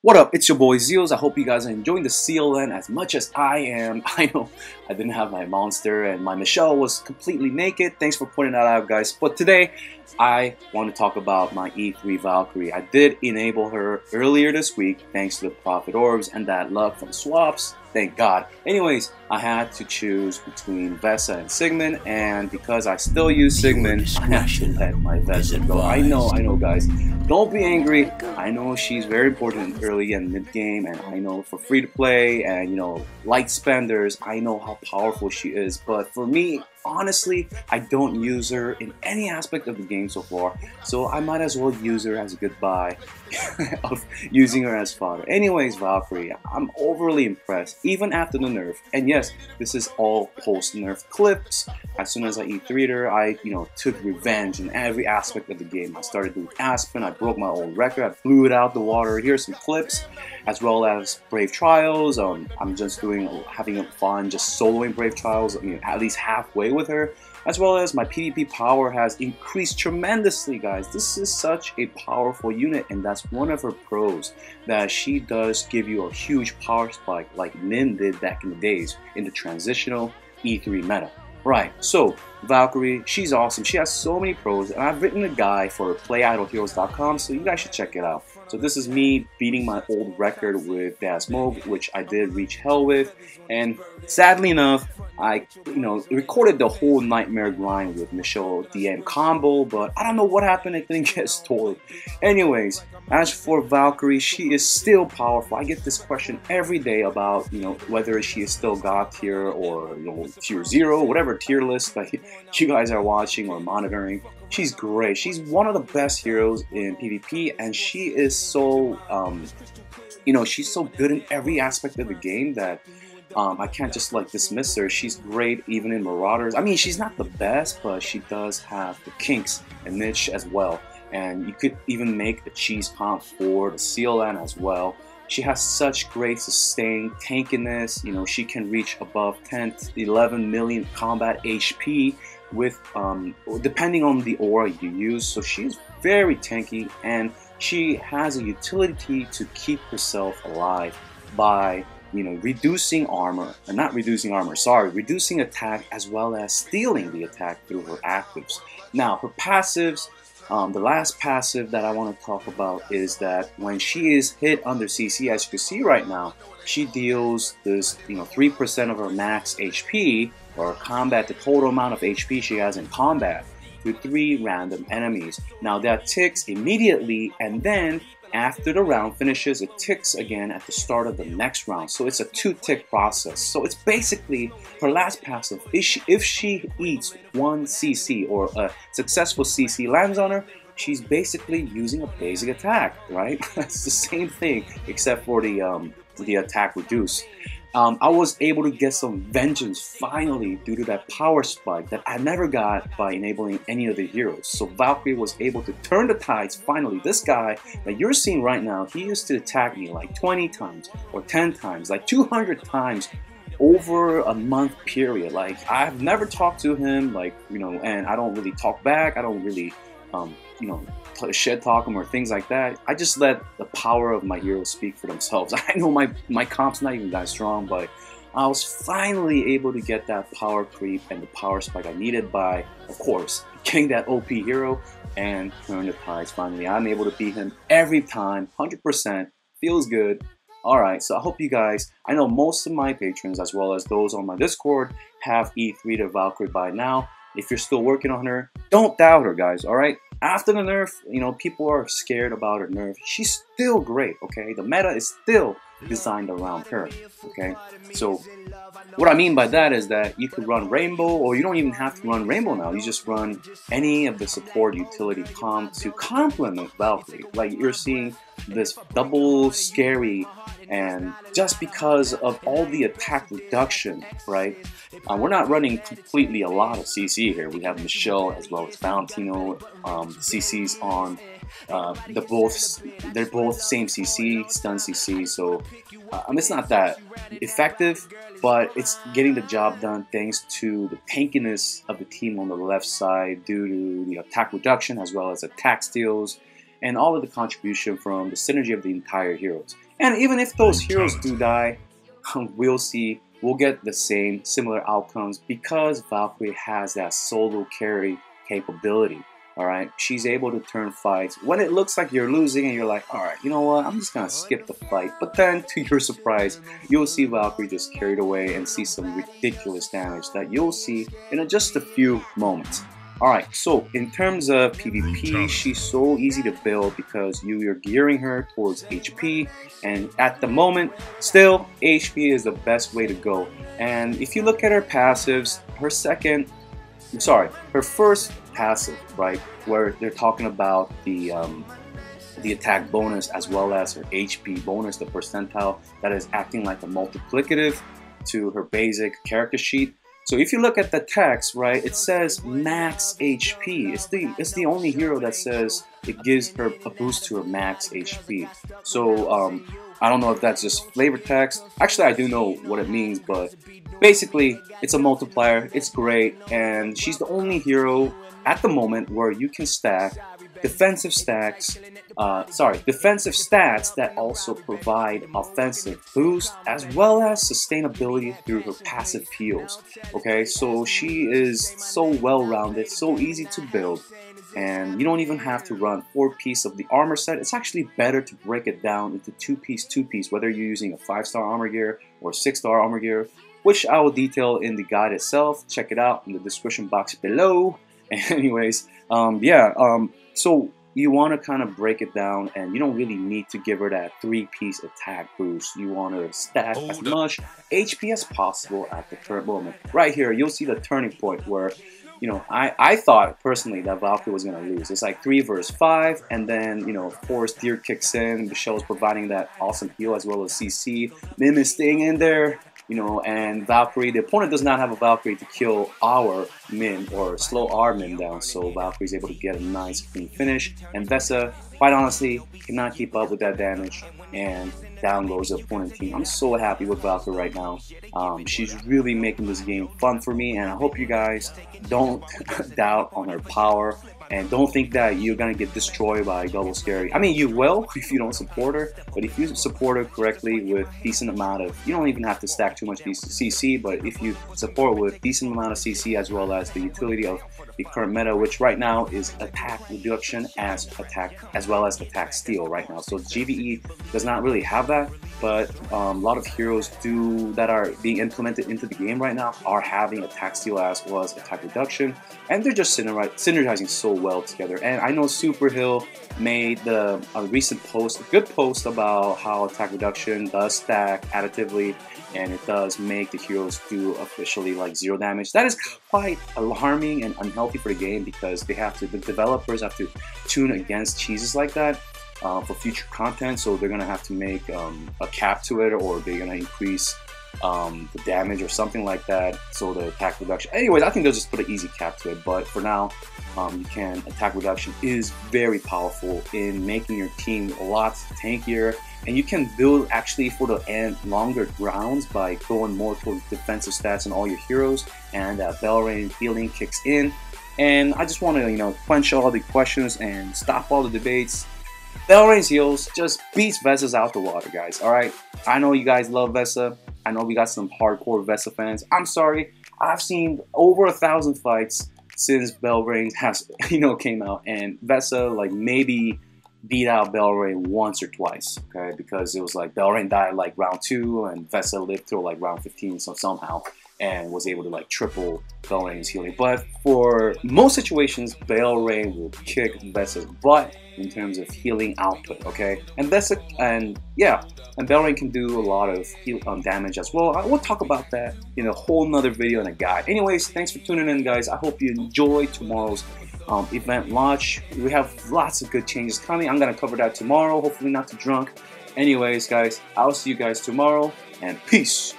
What up? It's your boy Zeals. I hope you guys are enjoying the CLN as much as I am. I know I didn't have my monster and my Michelle was completely naked. Thanks for pointing that out, guys. But today, I want to talk about my E3 Valkyrie. I did enable her earlier this week thanks to the Profit Orbs and that luck from swaps. Thank God. Anyways, I had to choose between Vesa and Sigmund, and because I still use Sigmund, I have to let my Vesa go. I know, guys. Don't be angry. I know she's very important early and mid game, and I know for free to play and light spenders, I know how powerful she is. But for me, honestly, I don't use her in any aspect of the game so far, so I might as well use her as a goodbye of using her as fodder. Anyways, Valkyrie, I'm overly impressed, even after the nerf. And yes, this is all post-nerf clips. As soon as I E3'd her, I took revenge in every aspect of the game. I started doing Aspen, I broke my old record, I blew it out the water. Here's some clips, as well as Brave Trials. I'm just having fun, just soloing Brave Trials, at least halfway with her. As well as my PvP power has increased tremendously, guys. This is such a powerful unit, and that's one of her pros, that she does give you a huge power spike like Nin did back in the days in the transitional E3 meta. Right, so Valkyrie, she's awesome. She has so many pros, and I've written a guide for playidleheroes.com, so you guys should check it out. So this is me beating my old record with Dasmog, which I did reach hell with, and sadly enough, I recorded the whole nightmare grind with Michelle DM combo, but I don't know what happened, it didn't get stored. Anyways, as for Valkyrie, she is still powerful. I get this question every day about whether she is still God tier or tier 0, whatever tier list that you guys are watching or monitoring. She's great. She's one of the best heroes in PvP, and she is so she's so good in every aspect of the game that I can't just dismiss her. She's great even in Marauders. I mean, she's not the best, but she does have the kinks and niche as well. And you could even make the cheese comp for the CLN as well. She has such great sustain, tankiness. She can reach above 10 to 11 million combat HP with depending on the aura you use. So she's very tanky, and she has a utility to keep herself alive by reducing armor, reducing attack as well as stealing the attack through her actives. Now, her passives, the last passive that I want to talk about is that when she is hit under CC, as you can see right now, she deals this 3% of her max HP or combat, the total amount of HP she has in combat, to 3 random enemies. Now that ticks immediately, and then after the round finishes, it ticks again at the start of the next round. So it's a 2-tick process. So it's basically her last passive. If she eats 1 CC or a successful CC lands on her, she's basically using a basic attack, right? It's the same thing except for the attack reduce. I was able to get some vengeance finally due to that power spike that I never got by enabling any of the heroes. So Valkyrie was able to turn the tides finally. This guy that you're seeing right now, he used to attack me like 20 times or 10 times, like 200 times over a month period. Like, I've never talked to him, and I don't really talk back. I don't really shed talk him or things like that. I just let the power of my heroes speak for themselves. I know my comp's not even that strong, but I was finally able to get that power creep and the power spike I needed by, of course, getting that OP hero and turn the tides. Finally, I'm able to beat him every time, 100%. Feels good. Alright, so I hope you guys, I know most of my patrons as well as those on my Discord have E3'd their Valkyrie by now. If you're still working on her, don't doubt her, guys, alright? After the nerf, people are scared about her nerf. She's still great, okay? The meta is still designed around her, okay? So what I mean by that is that you could run Rainbow, or you don't even have to run Rainbow now. You just run any of the support utility comp to complement Valkyrie. Like, you're seeing this double scary, and just because of all the attack reduction, right? We're not running completely a lot of CC here. We have Michelle as well as Valentino. CC's on they're both same CC, stun CC, so it's not that effective, but it's getting the job done thanks to the tankiness of the team on the left side due to the attack reduction as well as attack steals and all of the contribution from the synergy of the entire heroes. And even if those heroes do die, we'll see, we'll get the same similar outcomes because Valkyrie has that solo carry capability. Alright, she's able to turn fights when it looks like you're losing and you're like, alright, you know what, I'm just gonna skip the fight. But then, to your surprise, you'll see Valkyrie just carried away and see some ridiculous damage that you'll see in just a few moments. Alright, so in terms of PvP, she's so easy to build because you're gearing her towards HP, and at the moment, still, HP is the best way to go. And if you look at her passives, her first passive, right, where they're talking about the attack bonus as well as her HP bonus, the percentile that is acting like a multiplicative to her basic character sheet. So if you look at the text, right, it says max HP. It's the only hero that says it gives her a boost to her max HP. So I don't know if that's just flavor text. Actually, I do know what it means, but basically, it's a multiplier. It's great, and she's the only hero at the moment where you can stack defensive stats that also provide offensive boost as well as sustainability through her passive heals. Okay, so she is so well-rounded, so easy to build, and you don't even have to run 4-piece of the armor set. It's actually better to break it down into 2-piece, whether you're using a 5-star armor gear or 6-star armor gear, which I will detail in the guide itself. Check it out in the description box below. Anyways, so you want to kind of break it down, and you don't really need to give her that 3-piece attack boost. You want to stack as much HP as possible at the current moment. Right here, you'll see the turning point where, you know, I thought personally that Valkyrie was going to lose. It's like 3 versus 5, and then, you know, of course, Deer kicks in. Michelle's providing that awesome heal as well as CC. Mim is staying in there. You know, and Valkyrie, the opponent does not have a Valkyrie to kill our Min or slow our Min down, so Valkyrie is able to get a nice clean finish. And Vesa, quite honestly, cannot keep up with that damage, and down goes the opponent team. I'm so happy with Valkyrie right now. She's really making this game fun for me, and I hope you guys don't doubt on her power. And don't think that you're gonna get destroyed by Double Scary. I mean, you will if you don't support her, but if you support her correctly with decent amount of, you don't even have to stack too much CC, but if you support with decent amount of CC as well as the utility of the current meta, which right now is attack reduction as well as attack steal right now. So GVE does not really have that, but a lot of heroes that are being implemented into the game right now are having attack steal as well as attack reduction, and they're just synergizing so well together. And I know Superhill made a recent post, a good post about how attack reduction does stack additively, and it does make the heroes do officially like 0 damage. That is quite alarming and unhealthy for the game because the developers have to tune against cheeses like that for future content, so they're gonna have to make a cap to it, or they're gonna increase the damage or something like that, so the attack reduction. Anyways, I think they'll just put an easy cap to it, but for now, attack reduction is very powerful in making your team a lot tankier, and you can build actually for the end longer rounds by going more towards defensive stats on all your heroes, and Bell Rain healing kicks in. And I just want to, you know, quench all the questions and stop all the debates. Bell Rain's heals just beats Vesa's out the water, guys. Alright, I know you guys love Vesa. I know we got some hardcore Vesa fans. I'm sorry, I've seen over 1,000 fights since Bell Rain has, you know, came out, and Vesa like maybe beat out Bell Rain once or twice, okay? Because it was like Bell Rain died like round 2, and Vesa lived till like round 15, so somehow, and was able to like triple Bell Rain's healing. But for most situations, Bell Rain will kick Vesa's butt in terms of healing output, okay? And Vesa, and Bell Rain can do a lot of damage as well. I will talk about that in a whole nother video and a guide. Anyways, thanks for tuning in, guys. I hope you enjoy tomorrow's event launch. We have lots of good changes coming. I'm gonna cover that tomorrow, hopefully not too drunk. Anyways, guys, I'll see you guys tomorrow, and peace.